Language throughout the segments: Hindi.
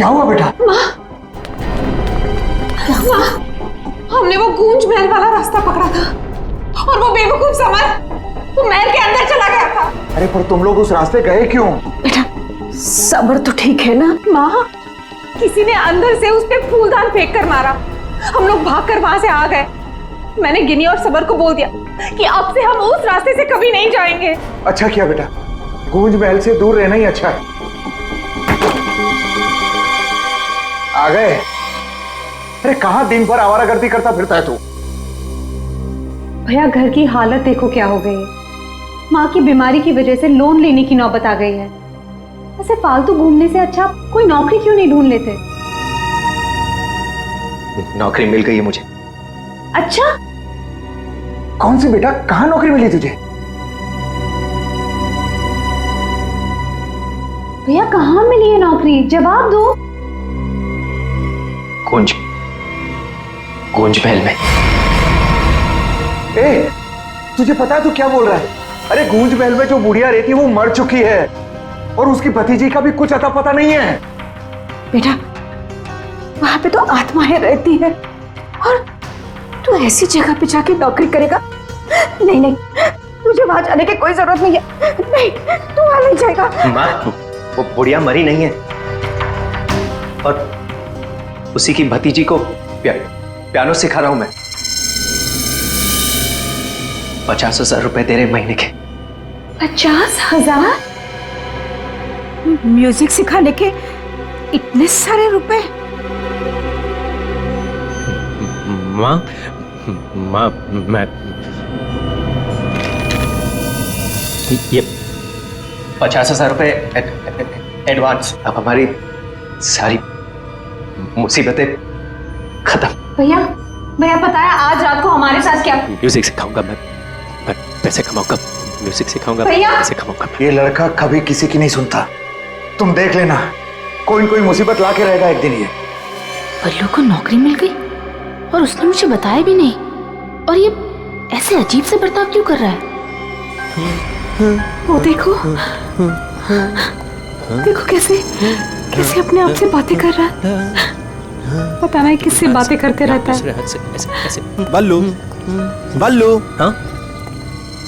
क्या हुआ बेटा? माँ, हमने वो गूंज महल वाला रास्ता पकड़ा था और वो बेवकूफ समर वो महल के अंदर चला गया था। अरे पर तुम लोग उस रास्ते गए क्यों? बेटा सबर तो ठीक है ना? माँ, किसी ने अंदर से उस पे फूलदान फेंक कर मारा। हम लोग भागकर वहां से आ गए। मैंने गिनी और सबर को बोल दिया कि अब से हम उस रास्ते से कभी नहीं जाएंगे। अच्छा किया बेटा, गूंज महल से दूर रहना ही अच्छा है। आ गए? अरे कहां दिन भर आवारागर्दी करता फिरता है तू? भैया घर की हालत देखो क्या हो गई है। माँ की बीमारी की वजह से लोन लेने की नौबत आ गई है। ऐसे फालतू घूमने से अच्छा कोई नौकरी क्यों नहीं ढूंढ लेते? नौकरी मिल गई है मुझे। अच्छा? कौन सी बेटा, कहां नौकरी मिली तुझे? भैया कहाँ मिली है नौकरी, जवाब दो। गूंज महल में। ए, तुझे पता है तू क्या बोल रहा है? अरे गूंज महल में जो बुढ़िया रहती है वो मर चुकी है और उसकी भतीजी का भी कुछ अता पता नहीं है। बेटा वहां पे तो आत्माएं रहती है और तू ऐसी जगह पे जाके नौकरी करेगा? नहीं नहीं, तुझे वहां जाने की कोई जरूरत नहीं है। नहीं, तू वहां नहीं जाएगा। माँ, वो बुढ़िया मरी नहीं है और उसी की भतीजी को पियानो सिखा रहा हूं मैं। 50,000 रुपए दे रहे महीने के। 50,000? म्यूजिक सिखाने के इतने सारे रुपए? माँ, मैं ये 50,000 रुपए एडवांस। अब हमारी सारी मुसीबतें खत्म। भैया पता है आज रात को हमारे साथ क्या? म्यूजिक सिखाऊंगा मैं पैसे कमाऊंगा। म्यूजिक सिखाऊंगा, पैसे कमाऊंगा। ये लड़का कभी किसी की नहीं सुनता। तुम देख लेना, कोई न कोई मुसीबत ला के रहेगा एक दिन ये। बल्लू को नौकरी मिल गई और उसने मुझे बताया भी नहीं। और ये ऐसे अजीब से बर्ताव क्यों कर रहा है? वो देखो देखो कैसे अपने आप से बातें कर रहा है। पता नहीं किससे बातें करते रहता है। बल्लू, बल्लू। हाँ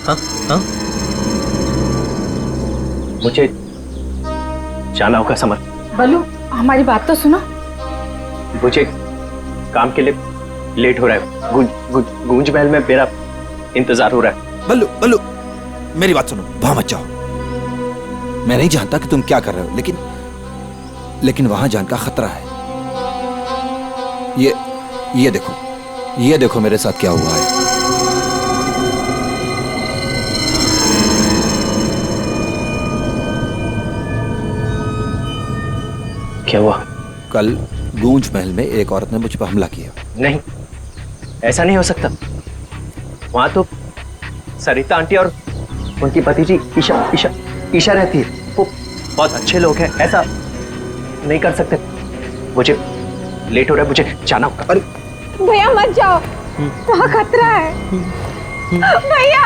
हाँ हाँ, मुझे जाना होगा समर। बल्लू हमारी बात तो सुनो। मुझे काम के लिए लेट हो रहा है। गूंज महल में मेरा इंतजार हो रहा है। बल्लू बल्लू मेरी बात सुनो, वहां मत जाओ। मैं नहीं जानता कि तुम क्या कर रहे हो, लेकिन वहां जान का खतरा है। ये देखो मेरे साथ क्या हुआ है। क्या हुआ? कल गूंज महल में एक औरत ने मुझ पर हमला किया। नहीं, ऐसा नहीं हो सकता। वहां तो सरिता आंटी और उनकी भतीजी ईशा रहती है। वो बहुत अच्छे लोग हैं, ऐसा नहीं कर सकते। मुझे लेट हो रहा है, मुझे जाना होगा। अरे भैया मत जाओ, वहां खतरा है। भैया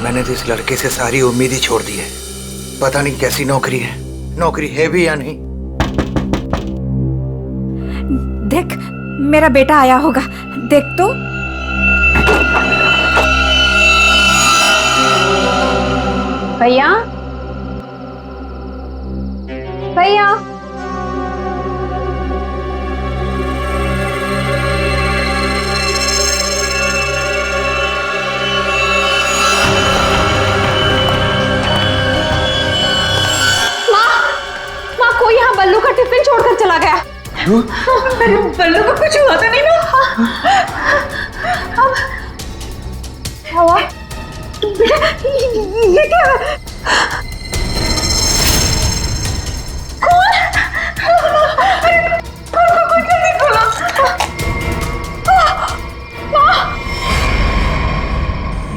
मैंने तो इस लड़के से सारी उम्मीद ही छोड़ दी है। पता नहीं कैसी नौकरी है भी या नहीं। देख, मेरा बेटा आया होगा, देख तो। भैया चला गया। बल्लू को कुछ हुआ तो नहीं ना? अब क्या हुआ? ये क्या है? कौन? कौन जल्दी खोलो।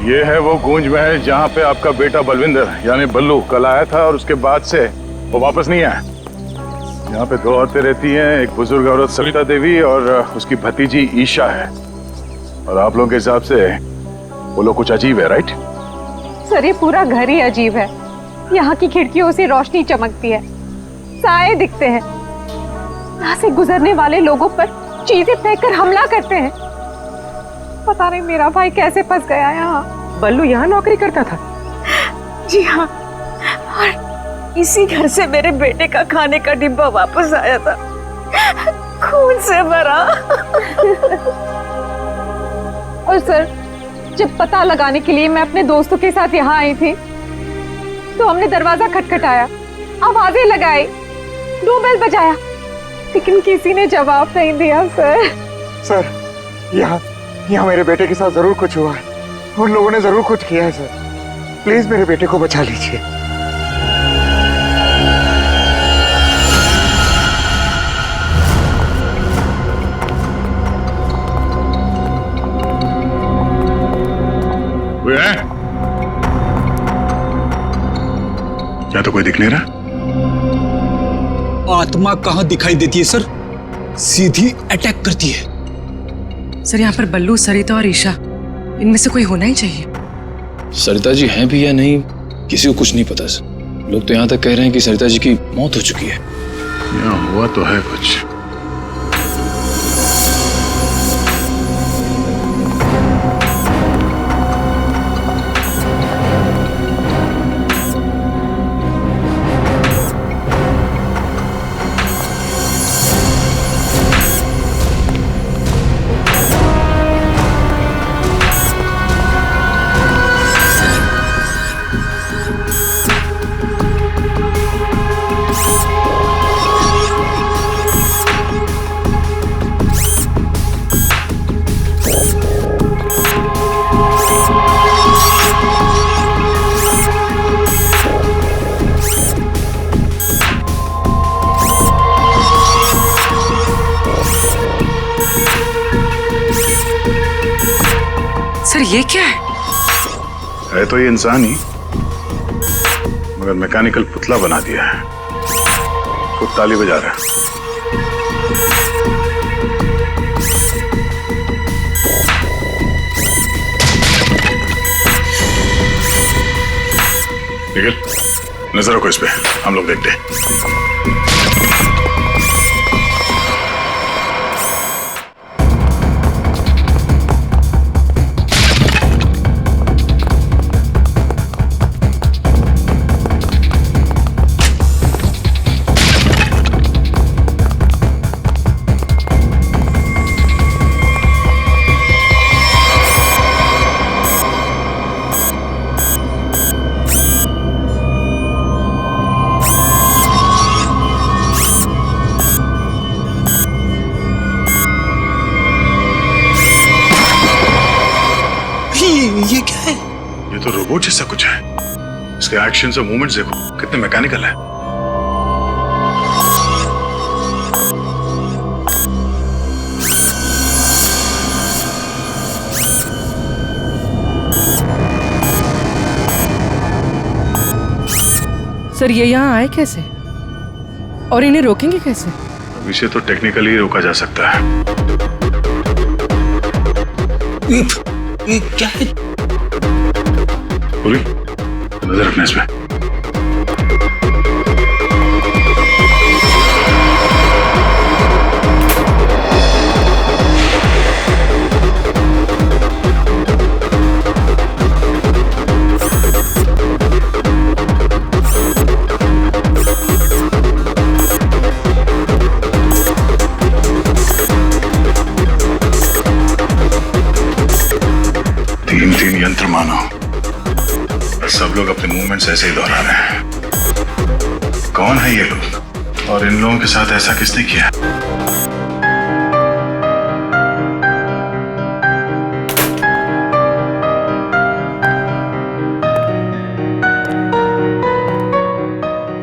ये है वो गूंज महल जहाँ पे आपका बेटा बलविंदर यानी बल्लू कल आया था और उसके बाद से वो वापस नहीं आया। यहाँ पे 2 औरतें रहती हैं, एक बुजुर्ग औरत सविता देवी और उसकी भतीजी ईशा है। और आप लोगों के हिसाब से वो लोग कुछ अजीब है, राइट? सर ये पूरा घर ही अजीब है। यहाँ की खिड़कियों से रोशनी चमकती है, साए दिखते हैं, यहाँ से गुजरने वाले लोगों पर चीजें फेंककर हमला करते हैं। पता नहीं मेरा भाई कैसे फंस गया यहाँ। बल्लू यहाँ नौकरी करता था? जी हाँ, और इसी घर से मेरे बेटे का खाने का डिब्बा वापस आया था, खून से भरा। और सर जब पता लगाने के लिए मैं अपने दोस्तों के साथ यहाँ आई थी तो हमने दरवाजा खटखटाया, आवाजें लगाई, डोरबेल बजाया, लेकिन किसी ने जवाब नहीं दिया। सर यहाँ मेरे बेटे के साथ जरूर कुछ हुआ है, उन लोगों ने जरूर कुछ किया है। सर प्लीज मेरे बेटे को बचा लीजिए। कोई है? क्या तो कोई दिख नहीं रहा? आत्मा कहां दिखाई देती है सर, सीधी अटैक करती है। सर यहाँ पर बल्लू, सरिता और ईशा, इनमें से कोई होना ही चाहिए। सरिता जी हैं भी या नहीं किसी को कुछ नहीं पता सर। लोग तो यहाँ तक कह रहे हैं कि सरिता जी की मौत हो चुकी है। यहाँ हुआ तो है कुछ। सर ये क्या है तो ये इंसान ही, मगर मैकेनिकल पुतला बना दिया है। खुद ताली बजा रहा है। निखिल, नजर रखो इस पे, हम लोग देखते हैं। ये क्या है? ये तो रोबोट जैसा कुछ है। इसके एक्शंस और मूवमेंट्स देखो कितने मैकेनिकल है। सर ये यहाँ आए कैसे और इन्हें रोकेंगे कैसे? अब इसे तो टेक्निकली रोका जा सकता है। ये क्या है? पूरी नजर रखना इसमें। तीन यंत्र मानो, सब लोग अपने मूवमेंट्स ऐसे ही दोहरा रहे हैं। कौन है ये लोग और इन लोगों के साथ ऐसा किसने किया?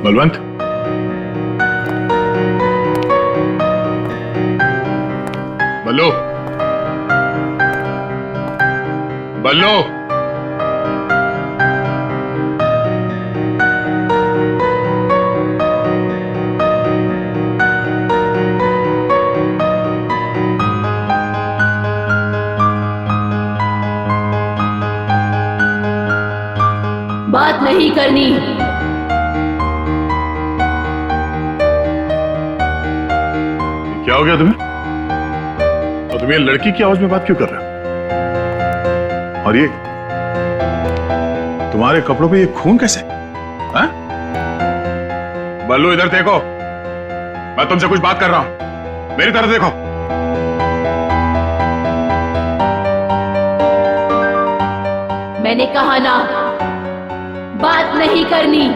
बलवंत, बल्लू, बल्लू, बात नहीं करनी। क्या हो गया तुम्हें? और तुम ये लड़की की आवाज में बात क्यों कर रहे हो? और ये तुम्हारे कपड़ों पे ये खून कैसे? हाँ? बल्लू, इधर देखो, मैं तुमसे कुछ बात कर रहा हूं, मेरी तरफ देखो। मैंने कहा ना, बात नहीं करनी।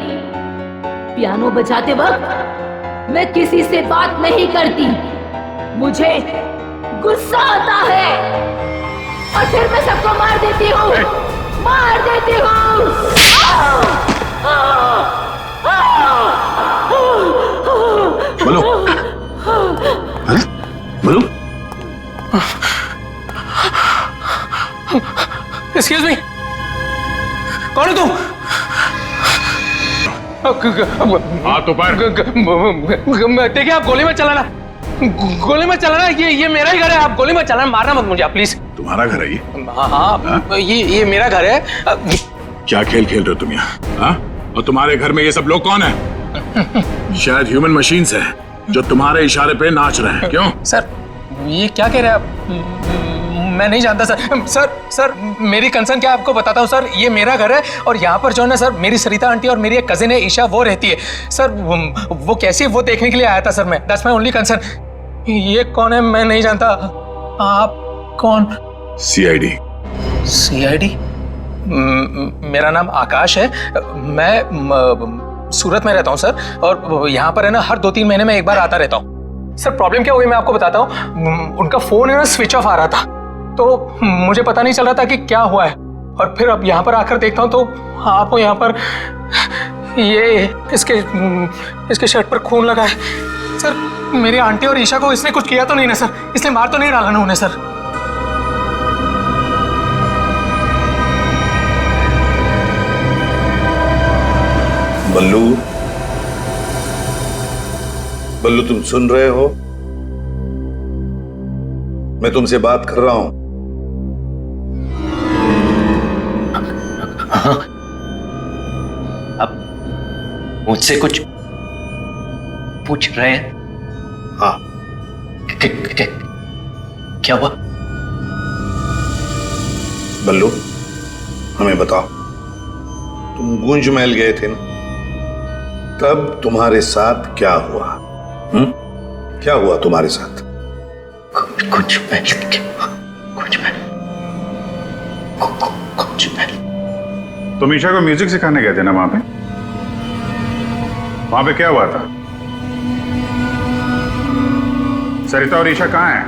पियानो बजाते वक्त मैं किसी से बात नहीं करती। मुझे गुस्सा आता है और फिर मैं सबको मार देती हूँ, मार देती हूँ। बोलो, बोलो। एक्सक्यूज मी, कौन हो तुम? हाथ ऊपर। देखिए, आप गोली मत चलाना, गोली मत चलाना। ये मेरा ही घर है, आप गोली मत चलाना, मारना मत मुझे आप प्लीज। तुम्हारा घर है ये? हाँ, ये मेरा घर है। क्या खेल खेल रहे हो तुम यहाँ? हाँ? और तुम्हारे घर में ये सब लोग कौन है? शायद ह्यूमन मशीन्स है जो तुम्हारे इशारे पे नाच रहे हैं। क्यों? सर, ये क्या कह रहे हैं आप? मैं नहीं जानता सर, मेरी कंसर्न क्या आपको बताता हूँ सर। ये मेरा घर है और यहाँ पर जो है ना सर, मेरी सरिता आंटी और मेरी एक कजिन है ईशा, वो रहती है सर। वो कैसी है वो देखने के लिए आया था सर मैं। That's my only concern. ये कौन है मैं नहीं जानता। आप कौन? CID। CID? मेरा नाम आकाश है। मैं सूरत में रहता हूँ सर, और यहाँ पर है ना हर 2-3 महीने में एक बार आता रहता हूँ। सर प्रॉब्लम क्या हुई मैं आपको बताता हूँ। उनका फोन है ना स्विच ऑफ आ रहा था, तो मुझे पता नहीं चल रहा था कि क्या हुआ है। और फिर अब यहाँ पर आकर देखता हूँ तो आपको यहाँ पर ये इसके शर्ट पर खून लगा है। सर मेरी आंटी और ईशा को इसने कुछ किया तो नहीं ना सर? इसने मार तो नहीं डाला ना उन्हें सर? बल्लू, बल्लू, तुम सुन रहे हो? मैं तुमसे बात कर रहा हूं। हाँ, अब मुझसे कुछ पूछ रहे हैं? हाँ। क्या हुआ? बल्लू, हमें बताओ, तुम गूंज महल गए थे ना, तब तुम्हारे साथ क्या हुआ? क्या हुआ तुम्हारे साथ? कुछ महल। तुम ईशा को म्यूजिक सिखाने गए थे ना वहां पे? वहां पे क्या हुआ था? सरिता और ईशा कहाँ हैं?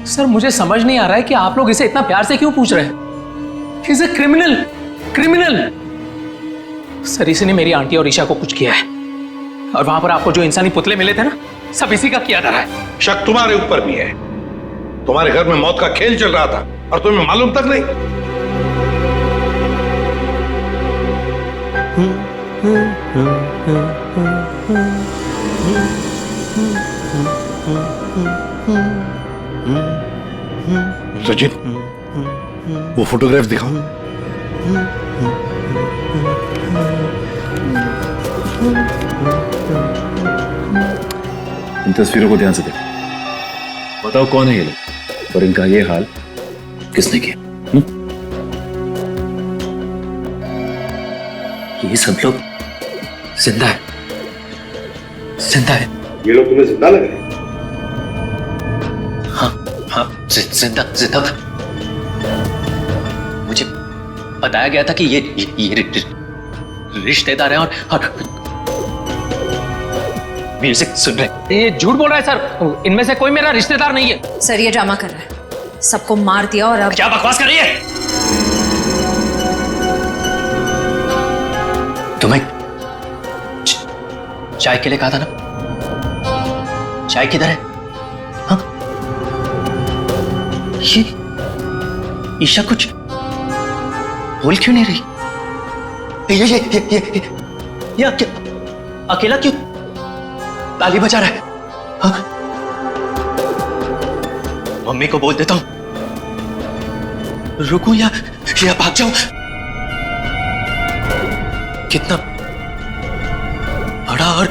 सर मुझे समझ नहीं आ रहा है कि आप लोग इसे इतना प्यार से क्यों पूछ रहे हैं। He's a criminal। सर इसी ने मेरी आंटी और ईशा को कुछ किया है, और वहां पर आपको जो इंसानी पुतले मिले थे ना, सब इसी का किया जा रहा है। शक तुम्हारे ऊपर भी है। तुम्हारे घर में मौत का खेल चल रहा था और तुम्हें मालूम तक नहीं। सचिन, वो फोटोग्राफ्स दिखाओ। इन तस्वीरों को ध्यान से देखो, बताओ कौन है ये लोग और इनका ये हाल किसने किया? ये सब लोग जिंदा है। ये लोग तुम्हें जिंदा लग रहे हैं? हाँ, जिंदा। मुझे बताया गया था कि ये रिश्तेदार हैं और म्यूजिक सुन रहे। ये झूठ बोल रहा है सर, इनमें से कोई मेरा रिश्तेदार नहीं है। सर ये ड्रामा कर रहा है, सबको मार दिया और अब क्या बकवास कर रही है? तुम्हें चाय के लिए कहा था ना, चाय किधर है? हाँ? ये ईशा कुछ बोल क्यों नहीं रही? ये अकेला क्यों ताली बजा रहा है? हाँ? मम्मी को बोल देता हूं, रुकूं या भाग जाऊं? कितना बड़ा और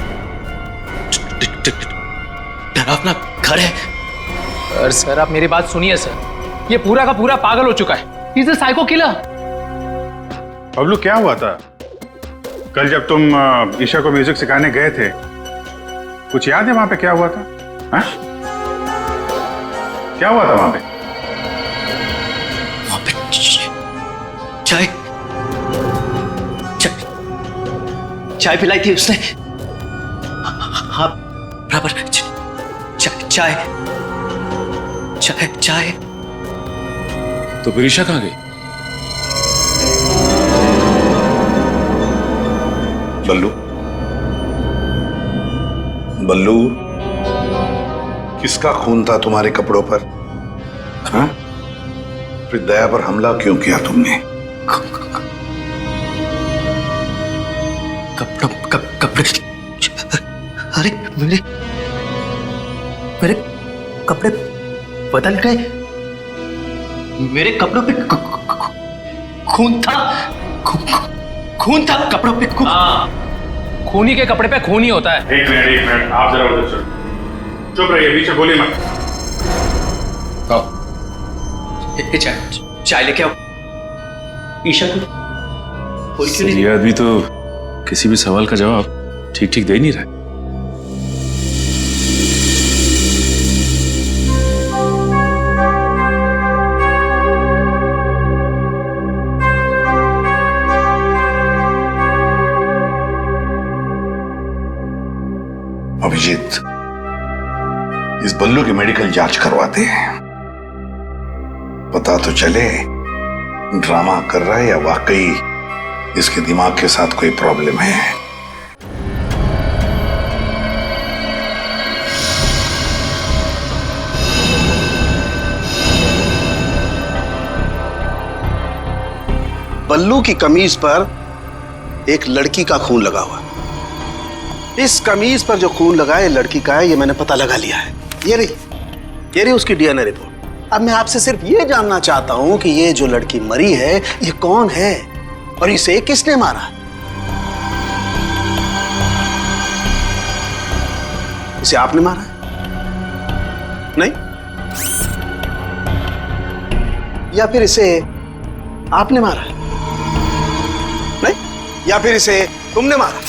डरावना घर है। सर आप मेरी बात सुनिए सर, ये पूरा का पूरा पागल हो चुका है। He's a psycho killer। Bablu क्या हुआ था कल जब तुम ईशा को म्यूजिक सिखाने गए थे? कुछ याद है वहां पे क्या हुआ था? हा? क्या हुआ था वहां पे? चाय चाय पिलाई थी उसने। हाँ बराबर। चाय चाय चाय। तो फिर ईशा कहाँ गई? बल्लू, बल्लू, किसका खून था तुम्हारे कपड़ों पर? हाँ? फिर दया पर हमला क्यों किया तुमने? कपड़े अरे मेरे कपड़े बदल गए। मेरे कपड़ों पे खून था। खून था कपड़ों पे। खूनी के कपड़े पे खून ही होता है। एक मिनट आप जरा उधर चलो, चुप रहिए, पीछे बोलिए मत। चाय लेके आओ। ईशा को बोल क्यों नहीं? ये आदमी तो किसी भी सवाल का जवाब ठीक ठीक दे नहीं रहा। अभिजीत, इस बल्लू की मेडिकल जांच करवाते हैं, पता तो चले ड्रामा कर रहा है या वाकई इसके दिमाग के साथ कोई प्रॉब्लम है। बल्लू की कमीज पर एक लड़की का खून लगा हुआ। इस कमीज पर जो खून लगा है लड़की का है, ये मैंने पता लगा लिया है। ये रही उसकी डीएनए रिपोर्ट। अब मैं आपसे सिर्फ ये जानना चाहता हूं कि ये जो लड़की मरी है ये कौन है और इसे किसने मारा? इसे आपने मारा है? नहीं? या फिर इसे आपने मारा है? नहीं? या फिर इसे तुमने मारा?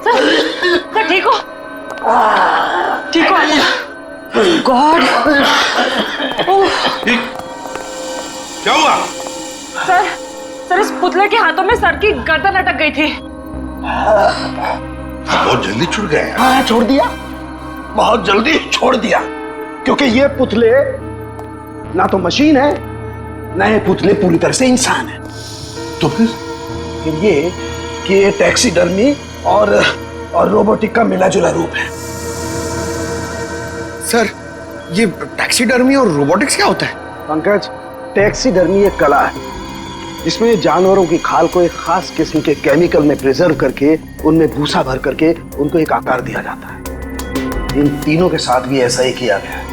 सर ठीक हो? ठीक हो? गॉड! क्या हुआ? सर इस पुतले के हाथों में सर की गर्दन अटक गई थी। बहुत जल्दी छूट गए। हाँ, छोड़ दिया, बहुत जल्दी छोड़ दिया, क्योंकि ये पुतले ना तो मशीन है ना ये पुतले पूरी तरह से इंसान है। तो फिर ये कि ये टैक्सीडर्मी और रोबोटिक का मिला जुला रूप है। सर ये टैक्सीडर्मी और रोबोटिक्स क्या होता है? पंकज, टैक्सीडर्मी एक कला है जिसमें जानवरों की खाल को एक खास किस्म के केमिकल में प्रिजर्व करके उनमें भूसा भर करके उनको एक आकार दिया जाता है। इन तीनों के साथ भी ऐसा ही किया गया है।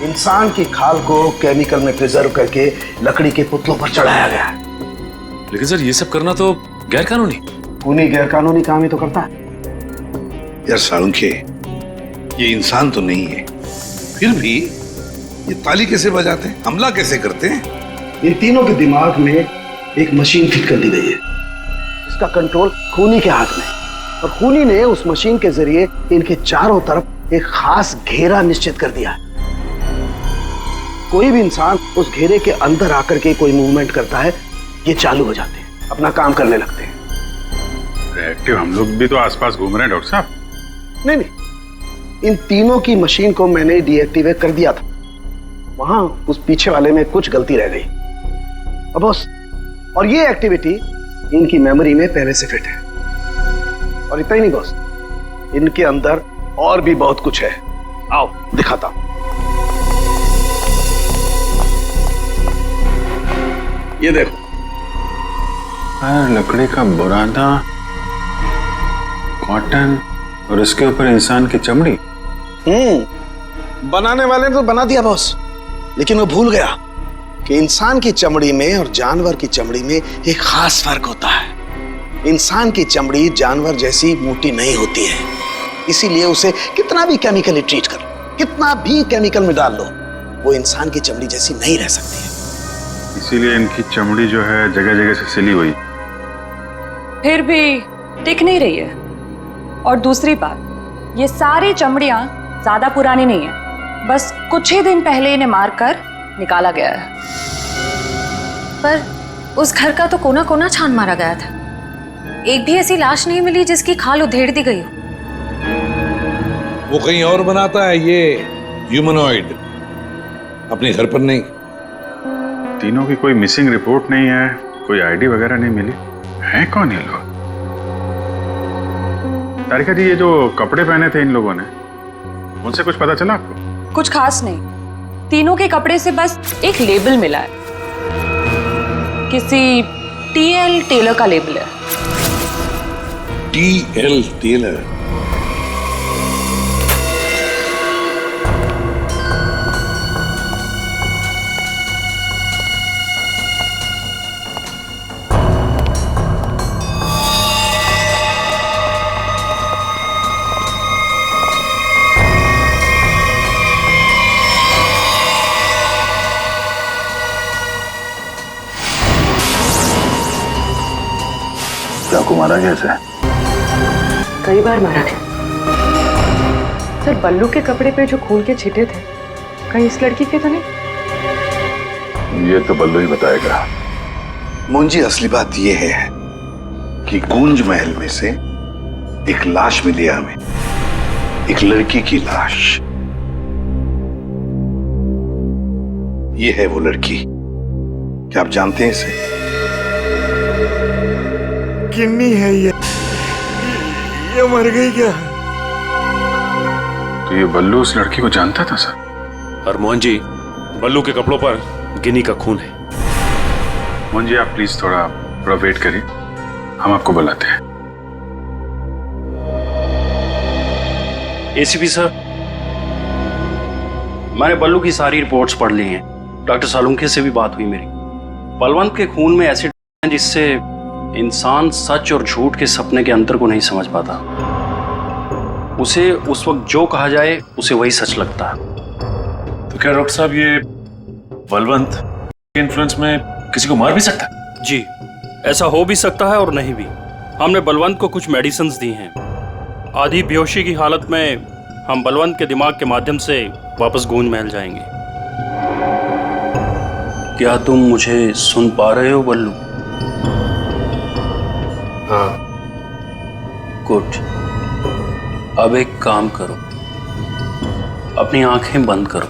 इंसान की खाल को केमिकल में प्रिजर्व करके लकड़ी के पुतलों पर चढ़ाया गया है। लेकिन सर ये सब करना तो गैर कानूनी। खूनी गैर कानूनी काम ही तो करता है। यार सालुंखे, ये इंसान तो नहीं है, फिर भी ये ताली कैसे बजाते हैं, हमला कैसे करते हैं? इन तीनों के दिमाग में एक मशीन फिट कर दी गई है। इसका कंट्रोल खूनी के हाथ में, और खूनी ने उस मशीन के जरिए इनके चारों तरफ एक खास घेरा निश्चित कर दिया है। कोई भी इंसान उस घेरे के अंदर आकर के कोई मूवमेंट करता है, ये चालू हो जाते हैं, अपना काम करने लगते हैं। एक्टिव हम लोग भी तो आसपास घूम रहे हैं डॉक्टर साहब। नहीं, इन तीनों की मशीन को मैंने डीएक्टिवेट कर दिया था। वहां उस पीछे वाले में कुछ गलती रह गई। अब बॉस, और ये एक्टिविटी इनकी मेमोरी में पहले से फिट है। और इतना ही नहीं बॉस, इनके अंदर और भी बहुत कुछ है। आओ दिखाता हूं। ये देखो, लकड़ी का बुरादा, कॉटन और इसके ऊपर इंसान की चमड़ी। बनाने वाले ने तो बना दिया बॉस, लेकिन वो भूल गया कि इंसान की चमड़ी में और जानवर की चमड़ी में एक खास फर्क होता है। इंसान की चमड़ी जानवर जैसी मोटी नहीं होती है, इसीलिए उसे कितना भी केमिकली ट्रीट कर लो, कितना भी केमिकल में डाल लो, वो इंसान की चमड़ी जैसी नहीं रह सकती है। इसीलिए इनकी चमड़ी जो है जगह जगह से सिली हुई। फिर भी टिक नहीं रही है। और दूसरी बात, ये सारी चमड़ियां ज्यादा पुरानी नहीं है, बस कुछ ही दिन पहले इन्हें मारकर निकाला गया है। पर उस घर का तो कोना कोना छान मारा गया था, एक भी ऐसी लाश नहीं मिली जिसकी खाल उधेड़ दी गई हो। वो कहीं और बनाता है ये ह्यूमनॉइड, अपने घर पर नहीं। तीनों की कोई मिसिंग रिपोर्ट नहीं है, कोई आईडी वगैरह नहीं मिली। हैं कौन ये लोग? तारिका जी, ये जो कपड़े पहने थे इन लोगों ने, उनसे कुछ पता चला आपको? कुछ खास नहीं, तीनों के कपड़े से बस एक लेबल मिला है, किसी टीएल टेलर का लेबल है। TL Taylor? चाकू मारा कैसे? कई बार मारा गया। सर, बल्लू के कपड़े पे जो खून के छिटे थे, कहीं इस लड़की के तो नहीं? ये तो बल्लू ही बताएगा। मुंजी, असली बात यह है कि गूंज महल में से एक लाश मिली है हमें, एक लड़की की लाश। ये है वो लड़की। क्या आप जानते हैं इसे? किन्नी है ये मर गई क्या? तो ये बल्लू उस लड़की को जानता था सर? हरमोहन जी, बल्लू के कपड़ों पर गिनी का खून है। मोहन जी, आप प्लीज थोड़ा वेट करिए, हम आपको बुलाते हैं। एसीपी सर, मैंने बल्लू की सारी रिपोर्ट्स पढ़ ली हैं। डॉक्टर सालुंखे से भी बात हुई मेरी। बलवंत के खून में एसिड है जिससे इंसान सच और झूठ के सपने के अंतर को नहीं समझ पाता। उसे उस वक्त जो कहा जाए उसे वही सच लगता है। तो क्या डॉक्टर साहब, ये बलवंत के इन्फ्लुएंस में किसी को मार भी सकता है? जी, ऐसा हो भी सकता है और नहीं भी। हमने बलवंत को कुछ मेडिसिन दी हैं। आधी बेहोशी की हालत में हम बलवंत के दिमाग के माध्यम से वापस गूंज महल जाएंगे। क्या तुम मुझे सुन पा रहे हो बल्लू? हाँ। गुड। अब एक काम करो, अपनी आंखें बंद करो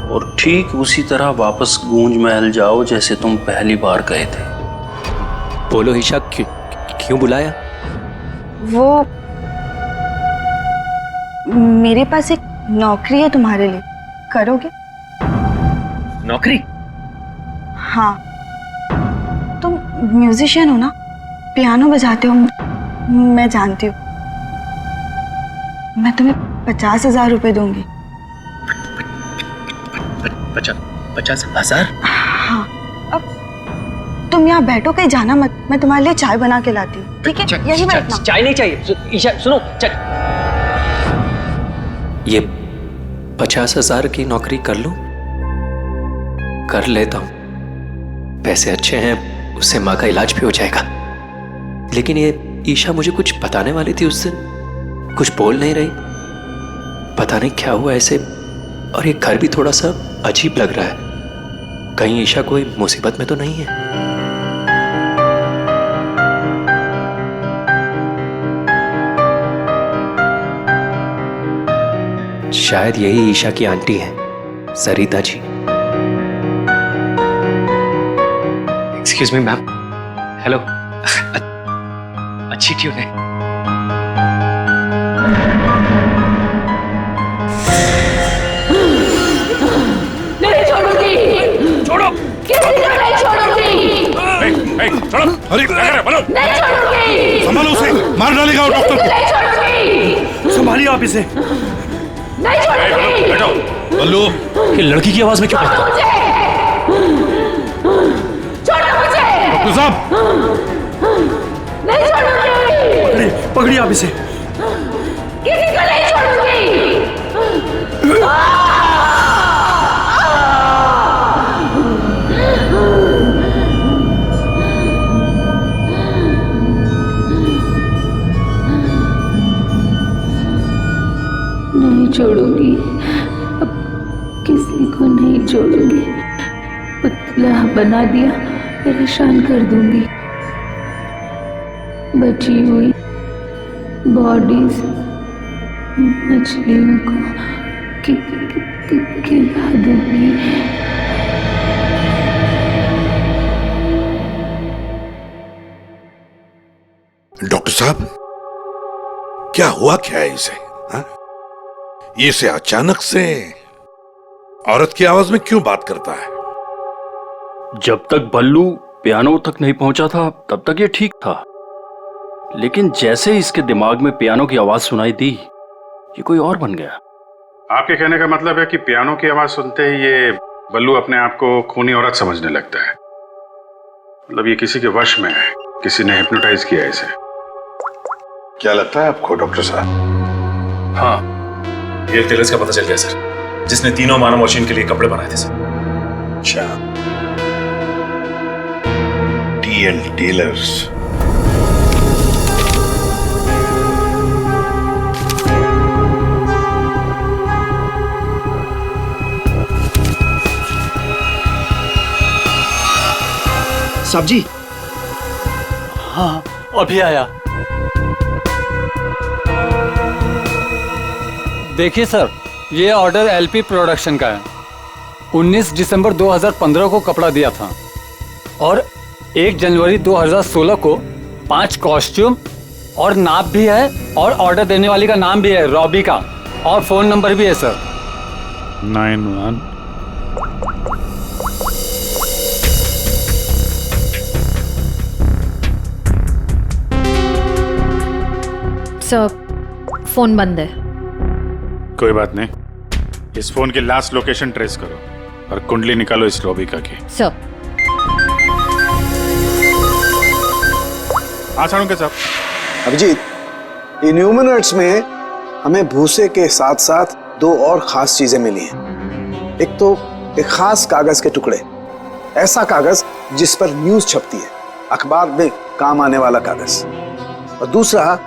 और ठीक उसी तरह वापस गूंज महल जाओ जैसे तुम पहली बार गए थे। बोलो ईशा, क्यों बुलाया? वो मेरे पास एक नौकरी है तुम्हारे लिए, करोगे? नौकरी? हाँ, तुम म्यूजिशियन हो ना, पियानो बजाते हो, मैं जानती हूँ। मैं तुम्हें 50,000 रुपए दूंगी। 50,000? हाँ, अब तुम यहाँ बैठो, कहीं जाना मत, मैं तुम्हारे लिए चाय बना के लाती हूँ, ठीक है? यही बैठना। चाय नहीं चाहिए ईशा, सुनो। ये 50,000 की नौकरी कर लूं? कर लेता हूं, पैसे अच्छे हैं, उससे माँ का इलाज भी हो जाएगा। लेकिन ये ईशा मुझे कुछ बताने वाली थी उस दिन, कुछ बोल नहीं रही। पता नहीं क्या हुआ ऐसे, और ये घर भी थोड़ा सा अजीब लग रहा है। कहीं ईशा कोई मुसीबत में तो नहीं है? शायद यही ईशा की आंटी है, Sarita ji. Excuse me ma'am. Hello. अच्छी ट्यून है। नहीं छोड़ूंगी। छोड़ो। किसी को नहीं छोड़ूंगी। छोड़ो। अरे क्या कर रहे हो? नहीं छोड़ूंगी। संभालो उसे, मार डालेगा वो डॉक्टर नहीं छोड़ूंगी। संभालिए आप इसे। नहीं छोड़ूंगी। बैठो। बल्लू, ये लड़की की आवाज में क्यों? छोड़ो मुझे। छोड़ो मुझे। डॉक्टर साहब, नहीं छोड़ूंगी। पकड़िए आप इसे। किसी को नहीं छोड़ूंगी। नहीं छोड़ूंगी, अब किसी को नहीं छोड़ूंगी। पुतला बना दिया, परेशान कर दूंगी। बची हुई बॉडीज मछलियों को खिला दूंगी। डॉक्टर साहब, क्या हुआ क्या है इसे? हाँ? इसे अचानक से औरत की आवाज में क्यों बात करता है? जब तक बल्लू पियानो तक नहीं पहुंचा था तब तक ये ठीक था, लेकिन जैसे ही इसके दिमाग में पियानो की आवाज सुनाई दी, ये कोई और बन गया। आपके कहने का मतलब है कि पियानो की आवाज सुनते ही ये बल्लू अपने आप को खूनी औरत समझने लगता है। मतलब ये किसी के वश में है, किसी ने हिप्नोटाइज किया है इसे। क्या लगता है आपको डॉक्टर साहब? हाँ, ये टेलर्स का पता चल गया सर, जिसने तीनों मानव मशीन के लिए कपड़े बनाए थे सर। अच्छा, टीएल टेलर्स। सब्जी? हाँ, अभी आया। देखिए सर, ये ऑर्डर एलपी प्रोडक्शन का है। 19 दिसंबर 2015 को कपड़ा दिया था और 1 जनवरी 2016 को 5 कॉस्ट्यूम और नाप भी है, और ऑर्डर देने वाली का नाम भी है, रॉबी का, और फोन नंबर भी है सर। 91 सर, फोन बंद है। कोई बात नहीं, इस फोन की लास्ट लोकेशन ट्रेस करो और कुंडली निकालो इस रॉबी का की। सर। हाँ सारुंके साहब। अभिजीत, इन ह्यूमनॉइड्स में हमें भूसे के साथ साथ 2 और खास चीजें मिली हैं। एक तो एक खास कागज के टुकड़े, ऐसा कागज जिस पर न्यूज छपती है, अखबार में काम आने वाला कागज, और दूसरा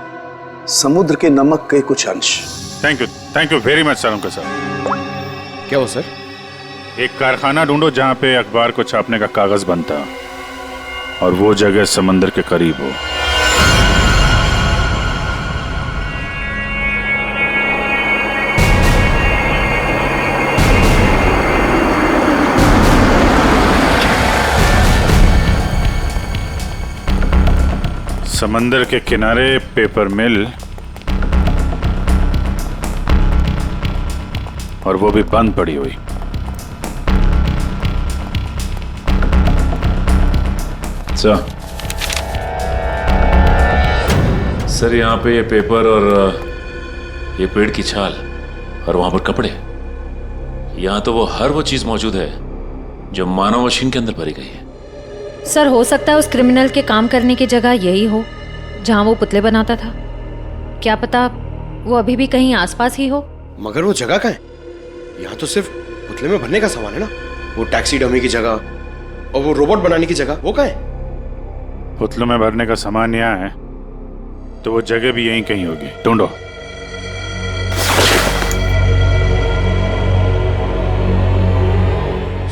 समुद्र के नमक के कुछ अंश। थैंक यू वेरी मच सारुंके साहब। क्या हो सर? एक कारखाना ढूंढो जहां पे अखबार को छापने का कागज बनता, और वो जगह समंदर के करीब हो। समंदर के किनारे पेपर मिल, और वो भी बंद पड़ी हुई। सर, यहाँ पे ये पेपर और ये पेड़ की छाल, और वहां पर कपड़े। यहाँ तो वो हर वो चीज मौजूद है जो मानव मशीन के अंदर भरी गई है। सर, हो सकता है उस क्रिमिनल के काम करने की जगह यही हो जहां वो पुतले बनाता था। क्या पता वो अभी भी कहीं आसपास ही हो। मगर वो जगह कहाँ है? यहाँ तो सिर्फ पुतले में भरने का सामान है ना। वो टैक्सी डमी की जगह और वो रोबोट बनाने की जगह, वो कहाँ है? पुतलों में भरने का सामान यहाँ है तो वो जगह भी यहीं कहीं होगी, ढूंढो।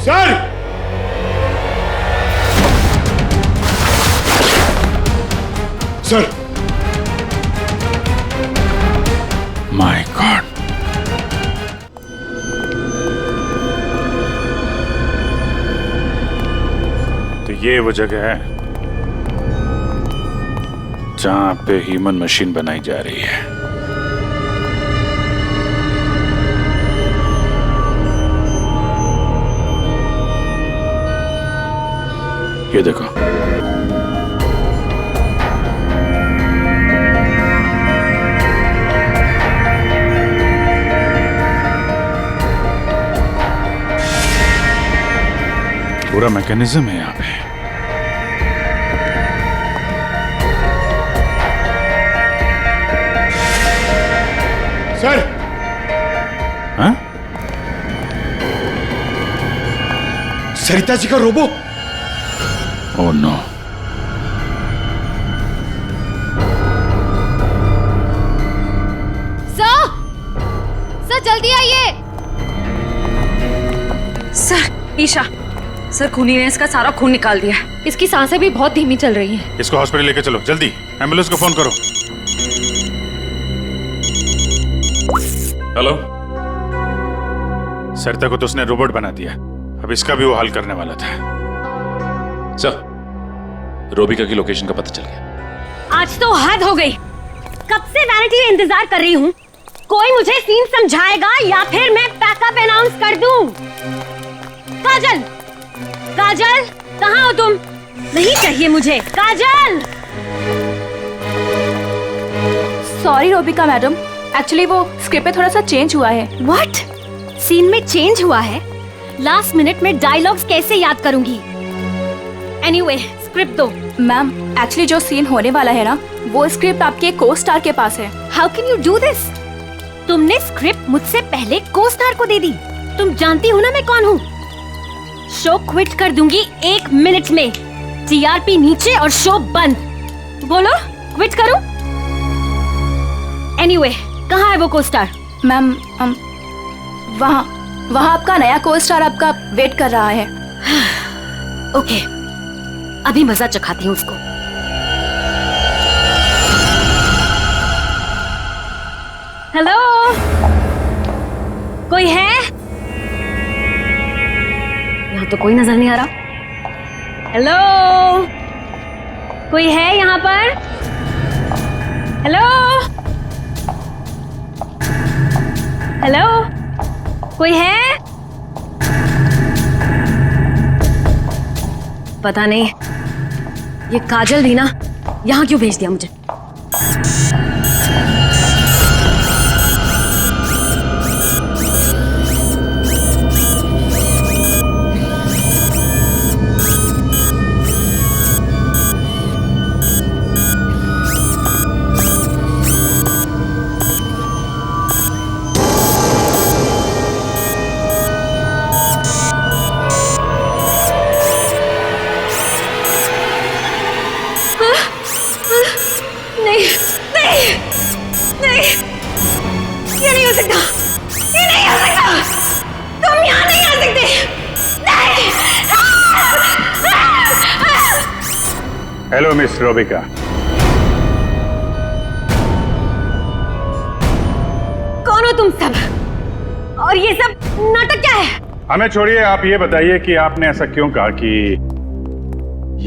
सर! सर! माय गॉड, तो ये वो जगह है जहां पे ह्यूमन मशीन बनाई जा रही है। ये देखो, पूरा मैकेनिज्म है यहाँ पे। सर! हाँ? सरिता जी का रोबो? Oh no. सर जल्दी आइए। सर ईशा, सर खूनी ने इसका सारा खून निकाल दिया है। इसकी सांसें भी बहुत धीमी चल रही हैं। इसको हॉस्पिटल लेके चलो जल्दी, एम्बुलेंस को फोन करो। हेलो, सरिता को तो उसने रोबोट बना दिया, अब इसका भी वो हाल करने वाला था। सर, रोबिका की लोकेशन का पता चल गया। आज तो हद हो गई। कब से वैनिटी में इंतजार कर रही हूँ। कोई मुझे सीन समझाएगा या फिर मैं पैकअप अनाउंस कर दूं। काजल, काजल कहाँ हो तुम? नहीं चाहिए मुझे काजल। सॉरी रोबिका मैडम, एक्चुअली वो स्क्रिप्ट में थोड़ा सा चेंज हुआ है। व्हाट? सीन में चेंज हुआ है? लास्ट मिनट में डायलॉग्स कैसे याद करूंगी? एनीवे, स्क्रिप्ट दो। मैम, एक्चुअली जो सीन होने वाला है ना, वो स्क्रिप्ट आपके को स्टार के पास है। How can you do this? तुमने स्क्रिप्ट मुझसे पहले को स्टार को दे दी। तुम जानती हो ना मैं कौन हूँ। शो क्विट कर दूंगी 1 मिनट में। टीआरपी नीचे और शो बंद। बोलो, क्विट करूं? एनीवे, कहाँ है वो को स्टार? मैम, वहाँ आपका नया को स्टार आपका वेट कर रहा है। ओके, अभी मजा चखाती हूँ उसको। हेलो, कोई है? यहाँ तो कोई नजर नहीं आ रहा। हेलो, कोई है यहाँ पर? हेलो, हेलो, कोई है? पता नहीं ये काजल भी ना यहाँ क्यों भेज दिया मुझे। Hello miss Robika. कौन हो तुम सब? और ये सब नाटक क्या है? हमें छोड़िए, आप ये बताइए कि आपने ऐसा क्यों कहा कि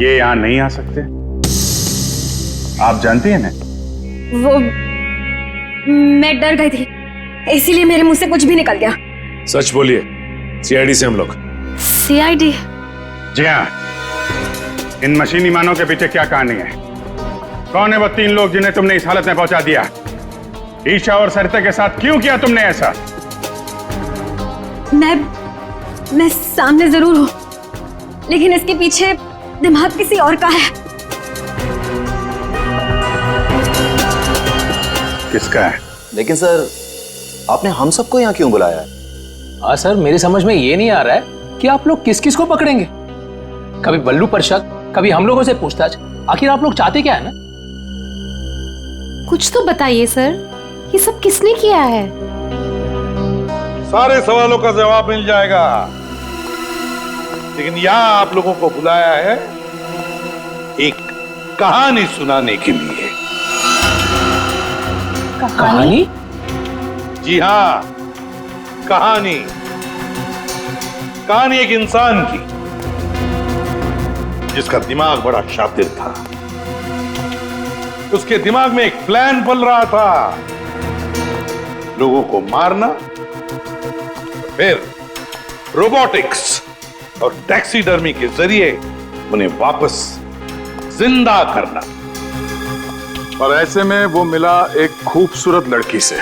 ये यहाँ नहीं आ सकते? आप जानती हैं ना? वो मैं डर गई थी, इसीलिए मेरे मुंह से कुछ भी निकल गया। सच बोलिए, सीआईडी से हम लोग। सीआईडी? जी हाँ। इन मशीनी मानव के पीछे क्या कहानी है? कौन है वो 3 लोग जिन्हें तुमने इस हालत में पहुंचा दिया? ईशा और सरिता के साथ क्यों किया तुमने ऐसा? मैं सामने जरूर हूं, लेकिन इसके पीछे दिमाग किसी और का है। किसका है? लेकिन सर, आपने हम सबको यहाँ क्यों बुलाया है? हाँ सर, मेरी समझ में ये नहीं आ रहा है कि आप लोग किस किस को पकड़ेंगे। कभी बल्लू पर शक, कभी हम लोगों से पूछताछ। आखिर आप लोग चाहते क्या है ना? कुछ तो बताइए सर, ये सब किसने किया है? सारे सवालों का जवाब मिल जाएगा, लेकिन यहां आप लोगों को बुलाया है एक कहानी सुनाने के लिए। कहानी? जी हाँ, कहानी। कहानी एक इंसान की जिसका दिमाग बड़ा शातिर था। उसके दिमाग में एक प्लान पल रहा था, लोगों को मारना, फिर रोबोटिक्स और टैक्सीडर्मी के जरिए उन्हें वापस जिंदा करना। और ऐसे में वो मिला एक खूबसूरत लड़की से,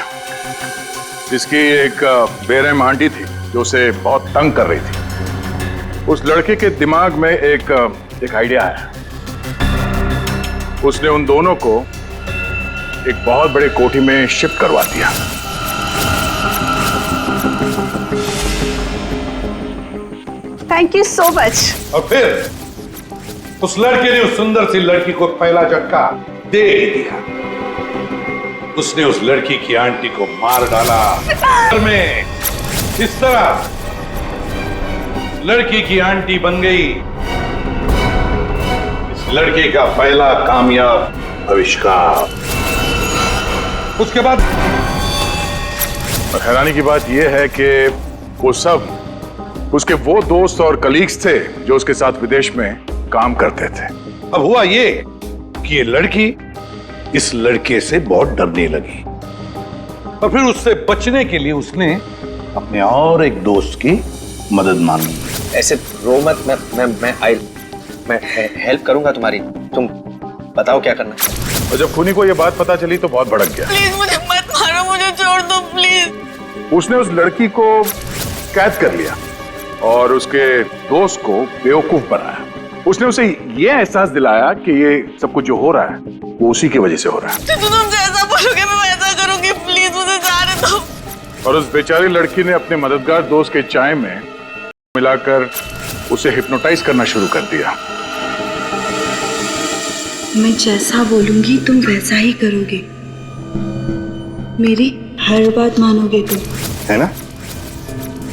जिसकी एक बेरहम आंटी थी जो उसे बहुत तंग कर रही थी। उस लड़के के दिमाग में एक आइडिया आया। उसने उन दोनों को एक बहुत बड़े कोठी में शिफ्ट करवा दिया। Thank you so much. और फिर उस लड़के ने उस सुंदर सी लड़की को पहला झटका दे ही दिया। उसने उस लड़की की आंटी को मार डाला। घर में इस तरह लड़की की आंटी बन गई इस लड़के का पहला कामयाब आविष्कार। उसके बाद हैरानी की बात यह है कि वो सब उसके वो दोस्त और कलीग्स थे जो उसके साथ विदेश में काम करते थे। अब हुआ ये कि ये लड़की इस लड़के से बहुत डरने लगी और फिर उससे बचने के लिए उसने अपने और एक दोस्त की मदद मांगी। ऐसे रो मत, मैं हेल्प करूंगा तुम्हारी, तुम बताओ क्या करना है। और जब खूनी को यह बात पता चली तो बहुत भड़क गया। प्लीज मुझे मत मारो, मुझे छोड़ दो प्लीज। उसने उस लड़की को कैद कर लिया और उसके दोस्त को बेवकूफ बनाया। उसने उसे यह एहसास दिलाया कि ये सब कुछ जो हो रहा है वो उसी की वजह से हो रहा है। तो तुम जैसा बोलोगे मैं वैसा करूंगी, प्लीज मुझे जाने दो। और उस बेचारी लड़की ने अपने मददगार दोस्त के चाय में मिलाकर उसे हिप्नोटाइज करना शुरू कर दिया। मैं जैसा बोलूंगी तुम वैसा ही करोगे, मेरी हर बात मानोगे तुम, है ना?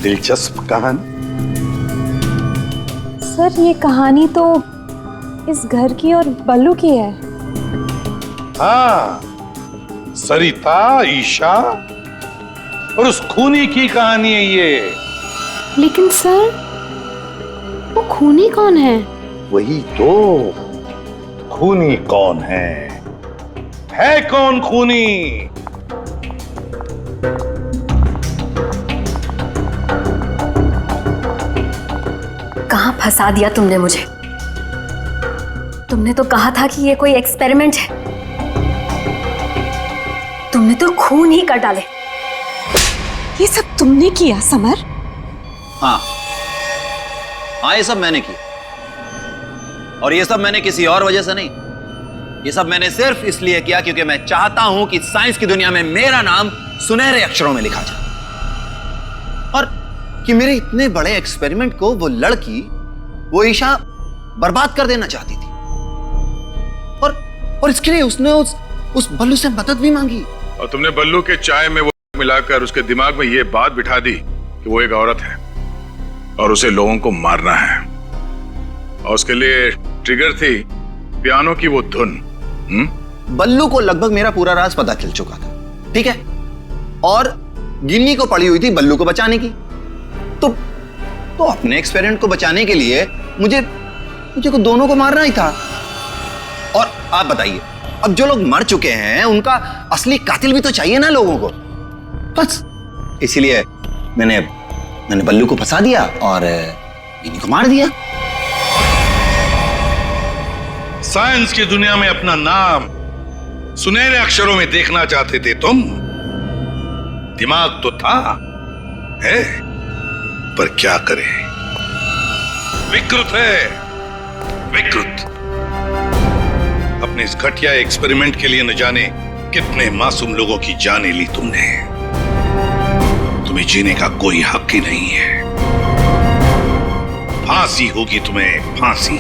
दिलचस्प कहानी। सर ये कहानी तो इस घर की और बल्लू की है। हाँ, सरिता, ईशा और उस खूनी की कहानी है ये। लेकिन सर वो खूनी कौन है? वही तो, खूनी कौन है कौन खूनी? कहाँ फंसा दिया तुमने मुझे? तुमने तो कहा था कि ये कोई एक्सपेरिमेंट है, तुमने तो खून ही कर डाले। ये सब तुमने किया समर? हाँ, ये सब मैंने किया, और ये सब मैंने किसी और वजह से नहीं। ये सब मैंने सिर्फ इसलिए किया क्योंकि मैं चाहता हूं कि साइंस की दुनिया में मेरा नाम सुनहरे अक्षरों में लिखा जाए, और कि मेरे इतने बड़े एक्सपेरिमेंट को वो लड़की, वो ईशा बर्बाद कर देना चाहती थी। और इसके लिए उसने उस बल्लू से मदद भी मांगी। और तुमने बल्लू के चाय में वो मिलाकर उसके दिमाग में ये बात बिठा दी कि वो एक औरत है और उसे लोगों को मारना है, और उसके लिए ट्रिगर थी पियानो की वो धुन। बल्लू को लगभग मेरा पूरा राज पता चल चुका था, ठीक है, और गिन्नी को पड़ी हुई थी बल्लू को बचाने की। तो अपने एक्सपेरिमेंट को बचाने के लिए मुझे को दोनों को मारना ही था। और आप बताइए, अब जो लोग मर चुके हैं उनका असली कातिल भी तो चाहिए ना लोगों को। बस इसीलिए मैंने बल्लू को फंसा दिया और गिन्नी को मार दिया। साइंस की दुनिया में अपना नाम सुनहरे अक्षरों में देखना चाहते थे तुम। दिमाग तो था, है, पर क्या करें, विकृत है, विकृत। अपने इस घटिया एक्सपेरिमेंट के लिए न जाने कितने मासूम लोगों की जानें ली तुमने। तुम्हें जीने का कोई हक ही नहीं है। फांसी होगी तुम्हें, फांसी।